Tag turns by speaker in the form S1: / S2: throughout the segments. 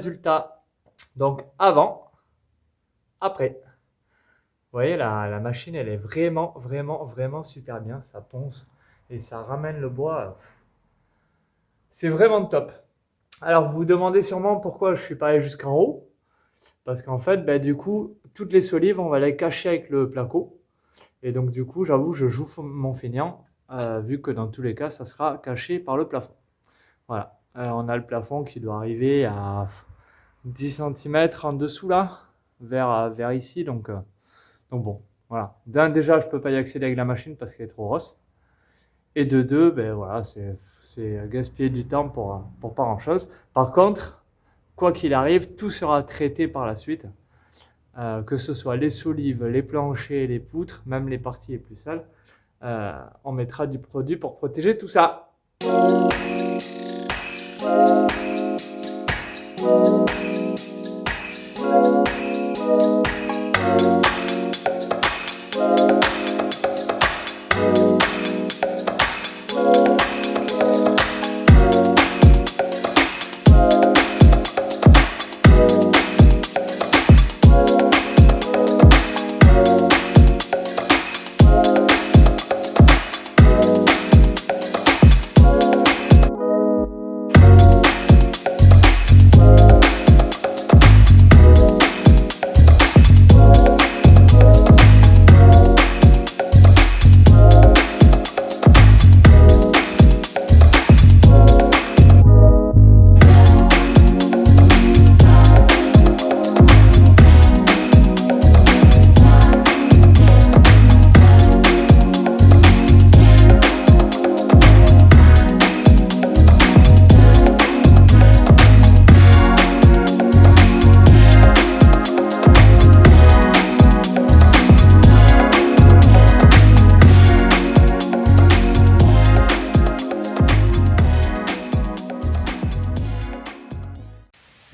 S1: résultat. Donc avant, après. Vous voyez, la machine, elle est vraiment super bien. Ça ponce et ça ramène le bois. C'est vraiment top. Alors, vous vous demandez sûrement pourquoi je suis pas allé jusqu'en haut. Parce qu'en fait, ben, du coup, toutes les solives, on va les cacher avec le placo. Et donc, du coup, j'avoue, je joue mon feignant, vu que dans tous les cas, ça sera caché par le plafond. Voilà. On a le plafond qui doit arriver à 10 cm en dessous là, vers ici. Donc bon, voilà. D'un, déjà, je peux pas y accéder avec la machine parce qu'elle est trop grosse. Et de deux, ben voilà, c'est gaspiller du temps pour pas grand-chose. Par contre, quoi qu'il arrive, tout sera traité par la suite. Que ce soit les solives, les planchers, les poutres, même les parties les plus sales. On mettra du produit pour protéger tout ça.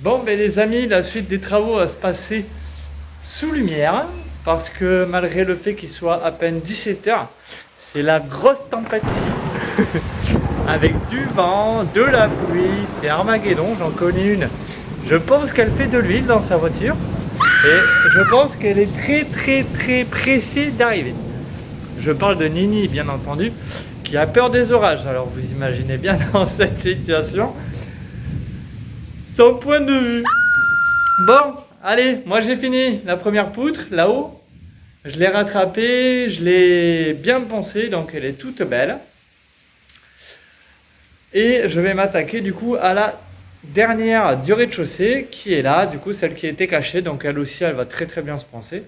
S1: Bon, ben les amis, la suite des travaux va se passer sous lumière, parce que malgré le fait qu'il soit à peine 17h, c'est la grosse tempête ici. Avec du vent, de la pluie, c'est Armageddon, j'en connais une. Je pense qu'elle fait de l'huile dans sa voiture, et je pense qu'elle est très pressée d'arriver. Je parle de Nini, bien entendu, qui a peur des orages. Alors vous imaginez bien dans cette situation son point de vue. Bon, allez, moi j'ai fini la première poutre là-haut. Je l'ai rattrapée, je l'ai bien poncée, donc elle est toute belle. Et je vais m'attaquer du coup à la dernière du rez-de-chaussée qui est là, du coup celle qui était cachée, donc elle aussi elle va très bien se poncer.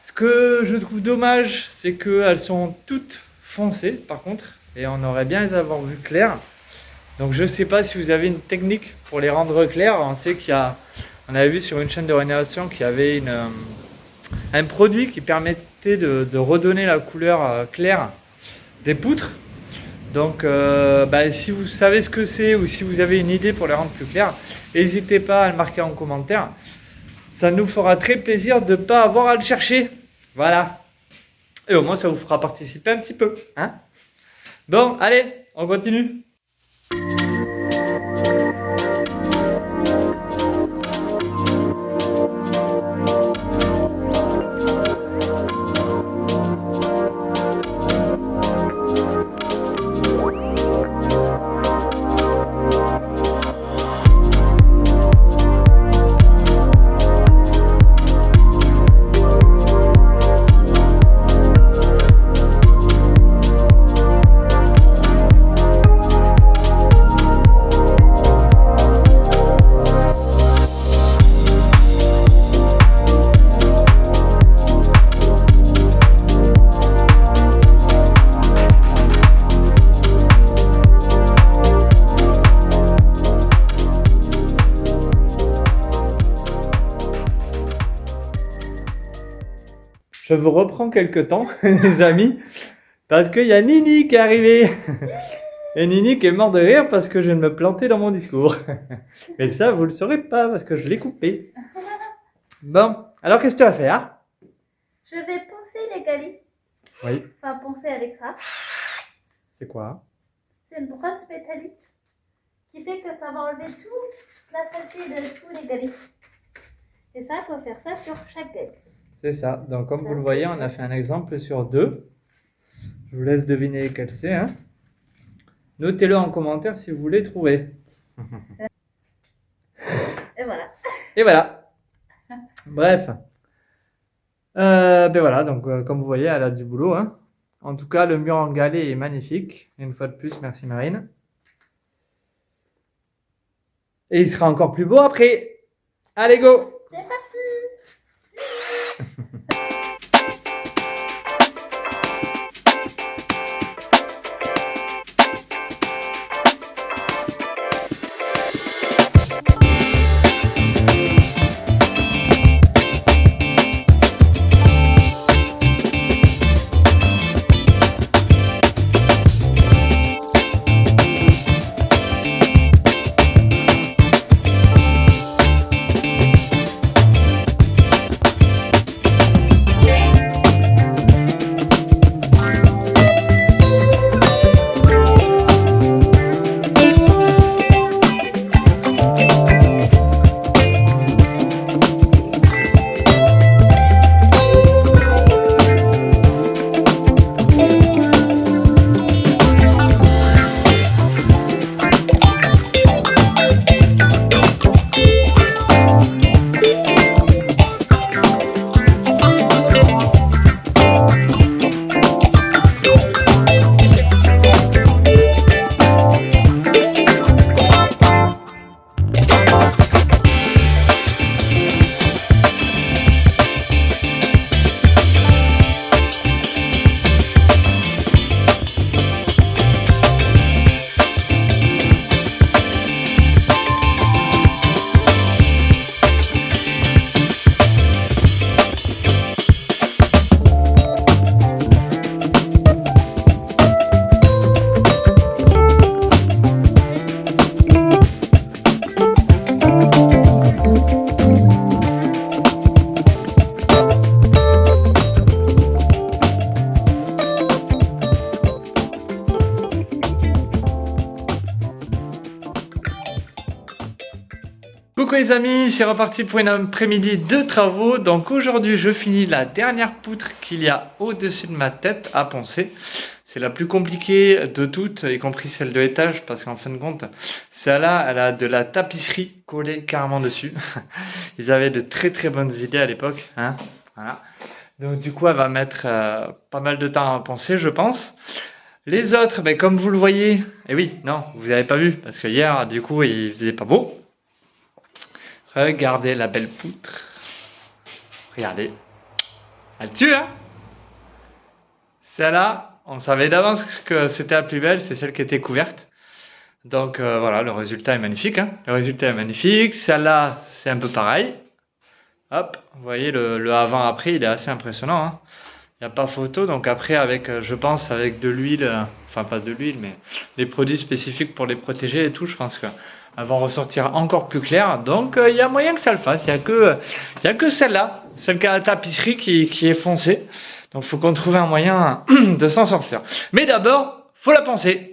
S1: Ce que je trouve dommage, c'est qu'elles sont toutes foncées par contre, et on aurait bien les avoir vues claires. Donc je sais pas si vous avez une technique pour les rendre claires. On sait on avait vu sur une chaîne de rénovation qu'il y avait un produit qui permettait de redonner la couleur claire des poutres. Donc si vous savez ce que c'est ou si vous avez une idée pour les rendre plus claires, n'hésitez pas à le marquer en commentaire. Ça nous fera très plaisir de ne pas avoir à le chercher. Voilà. Et au moins ça vous fera participer un petit peu. Hein? Bon, allez, on continue. Je vous reprends quelques temps, les amis, parce qu'il y a Nini qui est arrivée. Et Nini qui est mort de rire parce que je viens de me planter dans mon discours. Mais ça, vous ne le saurez pas parce que je l'ai coupé. Bon, alors qu'est-ce que tu vas faire?
S2: Je vais poncer les galis.
S1: Oui.
S2: Enfin, poncer avec ça.
S1: C'est quoi?
S2: C'est une brosse métallique qui fait que ça va enlever tout la saleté de tous les galis. Et ça, il faut faire ça sur chaque gali.
S1: C'est ça. Donc, comme vous le voyez, on a fait un exemple sur 2. Je vous laisse deviner lequel c'est. Hein. Notez-le en commentaire si vous voulez trouver.
S2: Et voilà.
S1: Et voilà. Bref. Ben voilà, donc comme vous voyez, elle a du boulot. Hein. En tout cas, le mur en galet est magnifique. Une fois de plus, merci Marine. Et il sera encore plus beau après. Allez, go!
S2: C'est parti!
S1: Coucou les amis, c'est reparti pour une après-midi de travaux. Donc aujourd'hui je finis la dernière poutre qu'il y a au-dessus de ma tête à poncer. C'est la plus compliquée de toutes, y compris celle de l'étage, parce qu'en fin de compte, celle-là, elle a de la tapisserie collée carrément dessus. Ils avaient de très très bonnes idées à l'époque, hein, voilà. Donc du coup elle va mettre pas mal de temps à poncer, je pense. Les autres, ben, comme vous le voyez, et oui, non, vous n'avez pas vu, parce que hier, du coup, il faisait pas beau. Regardez la belle poutre. Regardez. Elle tue, hein? Celle-là, on savait d'avance que c'était la plus belle, c'est celle qui était couverte. Donc voilà, le résultat est magnifique, hein? Le résultat est magnifique. Celle-là, c'est un peu pareil. Hop, vous voyez, le avant-après, il est assez impressionnant, hein? Il n'y a pas photo, donc après, avec, je pense, avec de l'huile, enfin pas de l'huile, mais des produits spécifiques pour les protéger et tout, je pense que elles vont ressortir encore plus claires. Donc il y a moyen que ça le fasse. Il y a que celle-là, celle qui a la tapisserie qui est foncée. Donc il faut qu'on trouve un moyen de s'en sortir. Mais d'abord, faut la poncer.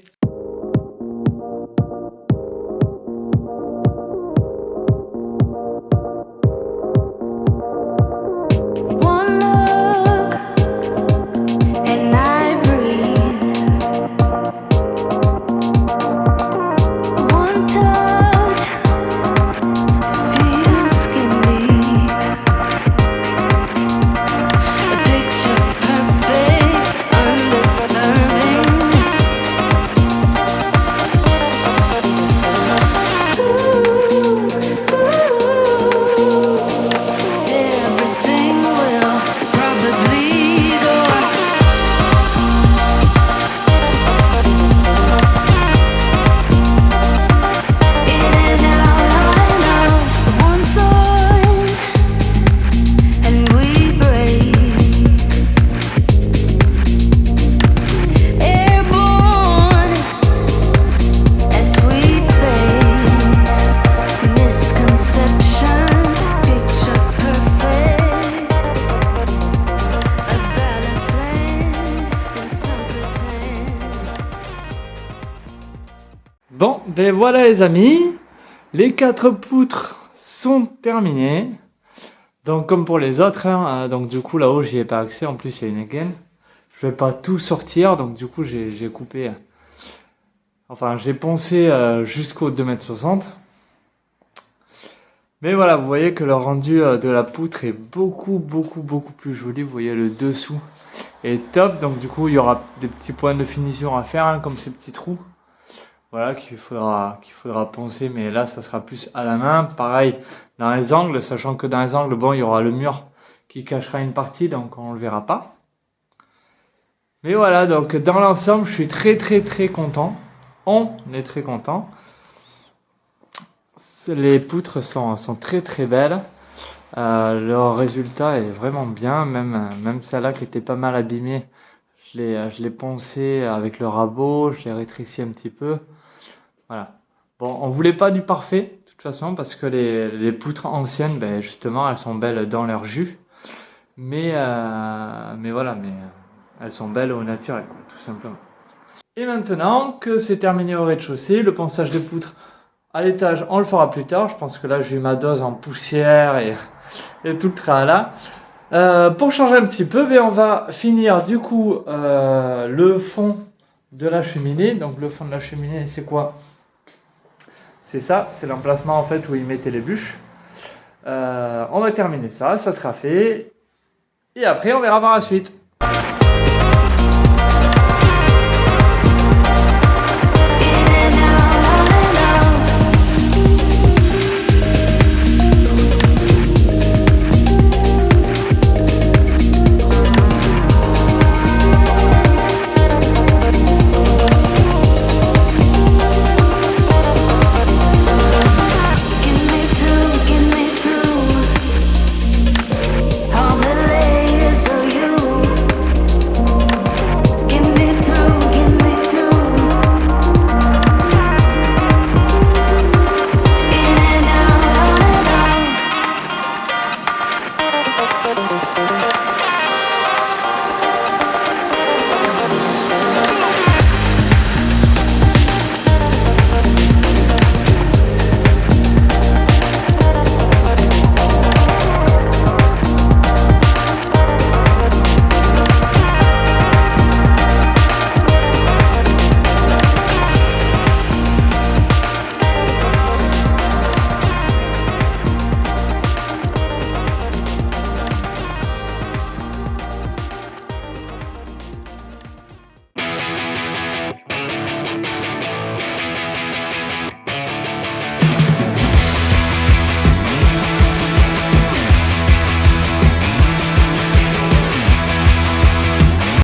S1: Bon, ben voilà les amis, Les 4 poutres sont terminées. Donc comme pour les autres, hein, donc du coup là-haut j'y ai pas accès, en plus il y a une gaine. Je vais pas tout sortir, donc du coup j'ai coupé, enfin j'ai poncé jusqu'au 2,60 m. Mais voilà, vous voyez que le rendu de la poutre est beaucoup plus joli. Vous voyez le dessous est top, donc du coup il y aura des petits points de finition à faire, hein, comme ces petits trous. Voilà, qu'il faudra poncer, mais là ça sera plus à la main. Pareil dans les angles, sachant que dans les angles, bon, il y aura le mur qui cachera une partie, donc on le verra pas. Mais voilà, donc dans l'ensemble, je suis très content. On est très content. Les poutres sont très belles. Leur résultat est vraiment bien, même celle-là qui était pas mal abîmée. Je l'ai poncé avec le rabot, je l'ai rétréci un petit peu. Voilà. Bon, on voulait pas du parfait, de toute façon, parce que les poutres anciennes, ben, justement, elles sont belles dans leur jus. Mais voilà, elles sont belles au naturel, quoi, tout simplement. Et maintenant que c'est terminé au rez-de-chaussée, le ponçage des poutres à l'étage, on le fera plus tard. Je pense que là, j'ai eu ma dose en poussière et tout le tralala. Pour changer un petit peu, ben, on va finir du coup le fond de la cheminée. Donc le fond de la cheminée, c'est quoi? C'est ça, c'est l'emplacement en fait où ils mettaient les bûches. On va terminer ça, ça sera fait. Et après, on verra par la suite.